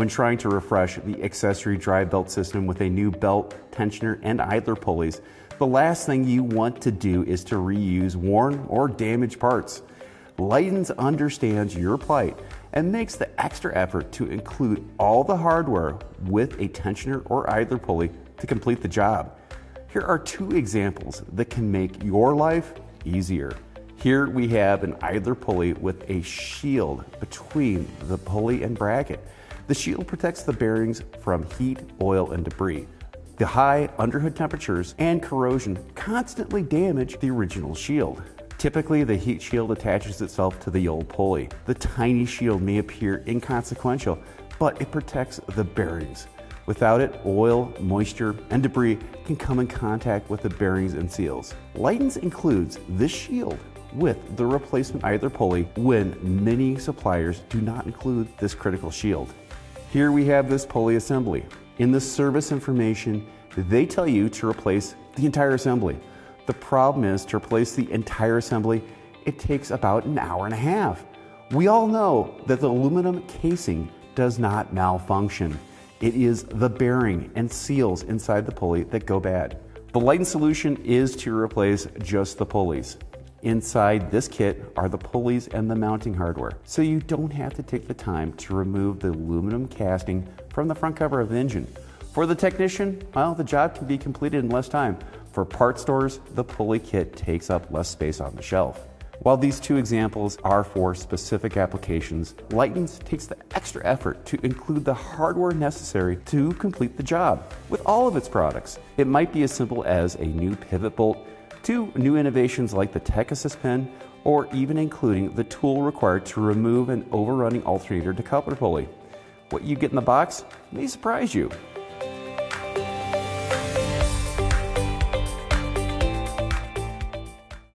When trying to refresh the accessory drive belt system with a new belt, tensioner, and idler pulleys, the last thing you want to do is to reuse worn or damaged parts. Litens understands your plight and makes the extra effort to include all the hardware with a tensioner or idler pulley to complete the job. Here are two examples that can make your life easier. Here we have an idler pulley with a shield between the pulley and bracket. The shield protects the bearings from heat, oil, and debris. The high underhood temperatures and corrosion constantly damage the original shield. Typically, the heat shield attaches itself to the old pulley. The tiny shield may appear inconsequential, but it protects the bearings. Without it, oil, moisture, and debris can come in contact with the bearings and seals. Litens includes this shield with the replacement idler pulley when many suppliers do not include this critical shield. Here we have this pulley assembly. In the service information, they tell you to replace the entire assembly. The problem is, to replace the entire assembly, it takes about an hour and a half. We all know that the aluminum casing does not malfunction. It is the bearing and seals inside the pulley that go bad. The Litens solution is to replace just the pulleys. Inside this kit are the pulleys and the mounting hardware, so you don't have to take the time to remove the aluminum casting from the front cover of the engine. For the technician, well, the job can be completed in less time. For part stores, the pulley kit takes up less space on the shelf. While these two examples are for specific applications, Litens takes the extra effort to include the hardware necessary to complete the job with all of its products. It might be as simple as a new pivot bolt, to new innovations like the Tech Assist pin, or even including the tool required to remove an overrunning alternator decoupler pulley. What you get in the box may surprise you.